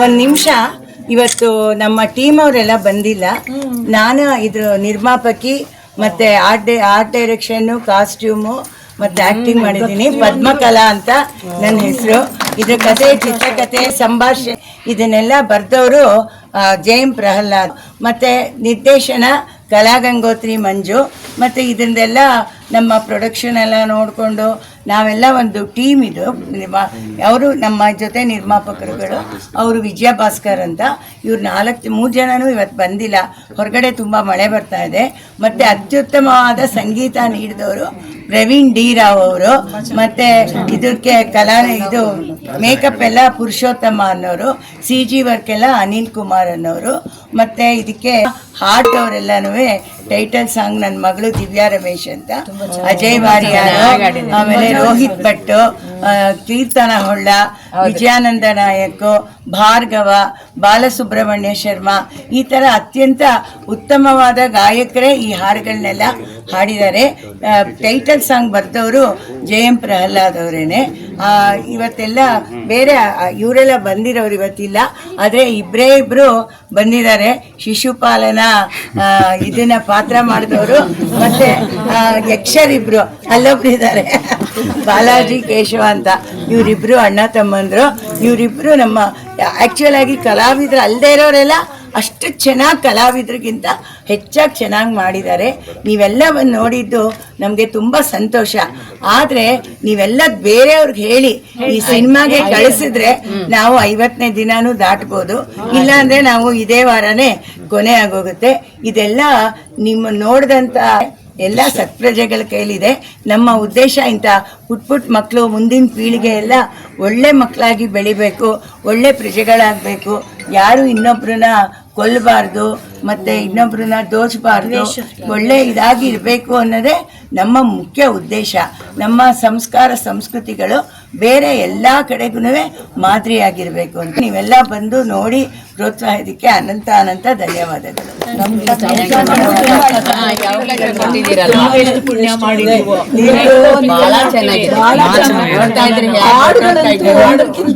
ಒಂದು ನಿಮಿಷ. ಇವತ್ತು ನಮ್ಮ ಟೀಮ್ ಅವರೆಲ್ಲ ಬಂದಿಲ್ಲ. ನಾನು ಇದ್ರ ನಿರ್ಮಾಪಕಿ ಮತ್ತು ಆರ್ಟ್ ಡೈರೆಕ್ಷನ್ನು, ಕಾಸ್ಟ್ಯೂಮು ಮತ್ತು ಆ್ಯಕ್ಟಿಂಗ್ ಮಾಡಿದ್ದೀನಿ. ಪದ್ಮಕಲಾ ಅಂತ ನನ್ನ ಹೆಸರು. ಇದ್ರ ಕತೆ, ಚಿತ್ರಕಥೆ, ಸಂಭಾಷಣೆ ಇದನ್ನೆಲ್ಲ ಬರೆದವರು ಜಯಂ ಪ್ರಹ್ಲಾದ್, ಮತ್ತು ನಿರ್ದೇಶನ ಕಲಾಗಂಗೋತ್ರಿ ಮಂಜು. ಮತ್ತು ಇದನ್ನೆಲ್ಲ ನಮ್ಮ ಪ್ರೊಡಕ್ಷನ್ ಎಲ್ಲ ನೋಡಿಕೊಂಡು ನಾವೆಲ್ಲ ಒಂದು ಟೀಮ್ ಇದು. ಅವರು ನಮ್ಮ ಜೊತೆ ನಿರ್ಮಾಪಕರುಗಳು, ಅವರು ವಿಜಯ ಭಾಸ್ಕರ್ ಅಂತ. ಇವ್ರು 3 ಜನನೂ ಇವತ್ತು ಬಂದಿಲ್ಲ, ಹೊರಗಡೆ ತುಂಬ ಮಳೆ ಬರ್ತಾ ಇದೆ. ಮತ್ತು ಅತ್ಯುತ್ತಮವಾದ ಸಂಗೀತ ನೀಡಿದವರು ಪ್ರವೀಣ್ ಡಿ ರಾವ್ ಅವರು. ಮತ್ತು ಇದಕ್ಕೆ ಇದು ಮೇಕಪ್ ಎಲ್ಲ ಪುರುಷೋತ್ತಮ ಅನ್ನೋರು, CG ವರ್ಕ್ ಎಲ್ಲ ಅನಿಲ್ ಕುಮಾರ್ ಅನ್ನೋರು. ಮತ್ತು ಇದಕ್ಕೆ ಹಾರ್ಟ್ ಅವರೆಲ್ಲನೂ ಟೈಟಲ್ ಸಾಂಗ್ ನನ್ನ ಮಗಳು ದಿವ್ಯಾ ರಮೇಶ್ ಅಂತ, ಅಜಯ್ ವಾರಿಯಾರ್, ಆಮೇಲೆ ರೋಹಿತ್ ಭಟ್, ಕೀರ್ತನ ಹೊಳ್ಳ, ವಿಜಯಾನಂದ ನಾಯಕ್, ಭಾರ್ಗವ, ಬಾಲಸುಬ್ರಹ್ಮಣ್ಯ ಶರ್ಮಾ, ಈ ಥರ ಅತ್ಯಂತ ಉತ್ತಮವಾದ ಗಾಯಕರೇ ಈ ಹಾಡುಗಳನ್ನೆಲ್ಲ ಹಾಡಿದ್ದಾರೆ. ಟೈಟಲ್ ಸಾಂಗ್ ಬರೆದವರು ಜಯಂ ಪ್ರಹ್ಲಾದ್ ಅವರೇನೆ. ಇವತ್ತೆಲ್ಲ ಬೇರೆ ಇವರೆಲ್ಲ ಬಂದಿರೋರು ಇವತ್ತಿಲ್ಲ, ಆದರೆ ಇಬ್ಬರು ಬಂದಿದ್ದಾರೆ. ಶಿಶುಪಾಲನ ಇದನ್ನ ಪಾತ್ರ ಮಾಡಿದವರು, ಮತ್ತೆ ಯಕ್ಷರಿಬ್ರು ಅಲ್ಲೊಬ್ರು ಇದ್ದಾರೆ, ಬಾಲಾಜಿ ಕೇಶವ ಅಂತ. ಇವರಿಬ್ರು ಅಣ್ಣ ತಮ್ಮಂದ್ರು. ಇವರಿಬ್ರು ನಮ್ಮ ಆ್ಯಕ್ಚುಯಲ್ ಆಗಿ ಕಲಾವಿದರು ಅಲ್ಲದೆ ಇರೋರೆಲ್ಲ ಅಷ್ಟು ಚೆನ್ನಾಗಿ ಕಲಾವಿದ್ರಿಗಿಂತ ಹೆಚ್ಚಾಗಿ ಚೆನ್ನಾಗಿ ಮಾಡಿದ್ದಾರೆ. ನೀವೆಲ್ಲ ಬಂದು ನೋಡಿದ್ದು ನಮಗೆ ತುಂಬ ಸಂತೋಷ. ಆದರೆ ನೀವೆಲ್ಲ ಬೇರೆಯವ್ರಿಗೆ ಹೇಳಿ ಈ ಸಿನಿಮಾಗೆ ಕಳಿಸಿದ್ರೆ ನಾವು 50ನೇ ದಿನಾನೂ ದಾಟ್ಬೋದು, ಇಲ್ಲಾಂದರೆ ನಾವು ಇದೇ ವಾರನೇ ಕೊನೆ ಆಗೋಗುತ್ತೆ. ಇದೆಲ್ಲ ನಿಮ್ಮ ನೋಡಿದಂಥ ಎಲ್ಲ ಸತ್ಪ್ರಜೆಗಳ ಕೈಲಿದೆ. ನಮ್ಮ ಉದ್ದೇಶ ಇಂಥ ಪುಟ್ ಮಕ್ಕಳು ಮುಂದಿನ ಪೀಳಿಗೆ ಎಲ್ಲ ಒಳ್ಳೆ ಮಕ್ಕಳಾಗಿ ಬೆಳಿಬೇಕು, ಒಳ್ಳೆ ಪ್ರಜೆಗಳಾಗಬೇಕು, ಯಾರು ಇನ್ನೊಬ್ರನ್ನ ಕೊಲ್ಲಬಾರ್ದು ಮತ್ತು ಇನ್ನೊಬ್ರನ್ನ ದೋಚಬಾರ್ದು, ಒಳ್ಳೆ ಇದಾಗಿ ಇರಬೇಕು ಅನ್ನೋದೇ ನಮ್ಮ ಮುಖ್ಯ ಉದ್ದೇಶ. ನಮ್ಮ ಸಂಸ್ಕಾರ ಸಂಸ್ಕೃತಿಗಳು ಬೇರೆ ಎಲ್ಲ ಕಡೆಗೂ ಮಾದರಿಯಾಗಿರಬೇಕು ಅಂತ ನೀವೆಲ್ಲ ಬಂದು ನೋಡಿ ಪ್ರೋತ್ಸಾಹದಕ್ಕೆ ಅನಂತ ಧನ್ಯವಾದಗಳು.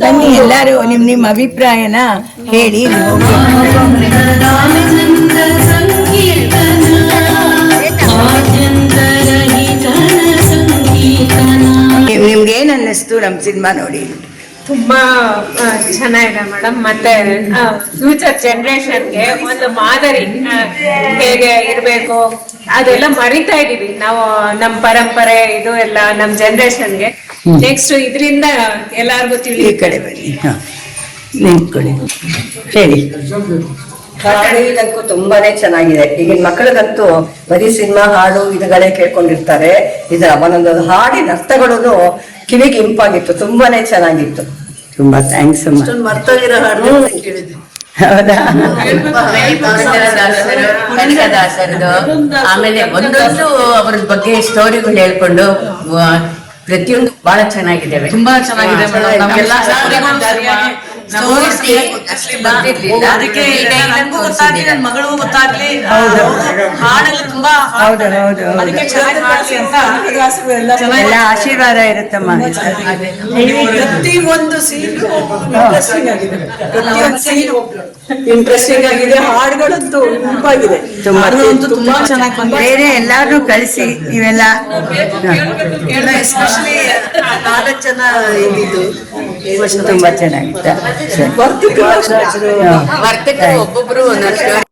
ಬನ್ನಿ ಎಲ್ಲರೂ ನಿಮ್ಮ ಅಭಿಪ್ರಾಯನ ಹೇಳಿ. ನಿಮ್ಗೆ ಏನ್ ಅನ್ನಿಸ್ತು ನಮ್ಮ ಸಿನಿಮಾ ನೋಡಿ? ತುಂಬಾ ಚೆನ್ನಾಗಿದೆ ಮೇಡಮ್. ಮತ್ತೆ ಫ್ಯೂಚರ್ ಜನರೇಷನ್ಗೆ ಒಂದು ಮಾದರಿ ಹೇಗೆ ಇರ್ಬೇಕು ಅದೆಲ್ಲ ಮರಿತಾ ಇದೀವಿ ನಾವು. ನಮ್ಮ ಪರಂಪರೆ ಇದು ಎಲ್ಲ ನಮ್ಮ ಜನರೇಷನ್ಗೆ ನೆಕ್ಸ್ಟ್ ಇದರಿಂದ ಎಲ್ಲಾರ್ಗು ತಿಳಿ. ಈ ಕಡೆ ಬನ್ನಿ, ನಿಂತ್ಕೊಳ್ಳಿ, ಹೇಳಿ. ಇದಕ್ಕೂ ತುಂಬಾನೇ ಚೆನ್ನಾಗಿದೆ. ಈಗಿನ ಮಕ್ಕಳಿಗಂತೂ ಬರೀ ಸಿನಿಮಾ ಹಾಡು ಇದುಗಳೇ ಕೇಳ್ಕೊಂಡಿರ್ತಾರೆ. ಇದರ ಒಂದೊಂದು ಹಾಡಿನ ಅರ್ಥಗಳು ಕಿವಿಗೆ ಇಂಪಾಗಿತ್ತು, ತುಂಬಾನೇ ಚೆನ್ನಾಗಿತ್ತು. ತುಂಬಾ ಥ್ಯಾಂಕ್ಸ್ ಅಮ್ಮ. ಮರ್ತೋಗಿರೋ ಹಾಡು ಹೌದಾ? ಕನಕದಾಸರದು, ಆಮೇಲೆ ಒಂದೊಂದು ಅವ್ರ ಬಗ್ಗೆ ಸ್ಟೋರಿಗಳು ಹೇಳ್ಕೊಂಡು ಪ್ರತಿಯೊಂದು ಬಹಳ ಚೆನ್ನಾಗಿದೆ, ತುಂಬಾ ಚೆನ್ನಾಗಿದೆ ಮೇಡಮ್. ನಮ್ಗೆಲ್ಲ ಮಗಳು ಗೊತ್ತಾಗ್ಲಿ, ಹಾಡೆಲ್ಲ ತುಂಬಾ ಎಲ್ಲ ಆಶೀರ್ವಾದ ಇರುತ್ತಮ್ಮ. ಪ್ರತಿಯೊಂದು ಸೀನು ಇಂಟ್ರೆಸ್ಟಿಂಗ್ ಆಗಿದೆ. ಹಾಡುಗಳಂತೂ ಇಂಪಾಗಿದೆ, ತುಂಬಾ ಚೆನ್ನಾಗಿ. ಬೇರೆ ಎಲ್ಲಾರು ಕಳಿಸಿ ಇವೆಲ್ಲ ಎಸ್ಪೆಷಲಿ 4 ಜನ ಇದ್ದಿದ್ದು ತುಂಬಾ ಚೆನ್ನಾಗಿತ್ತು. ವರ್ತಕರು ಒಬ್ಬೊಬ್ರು ಒಂದೊಂದು ಸ್ಟೋರಿ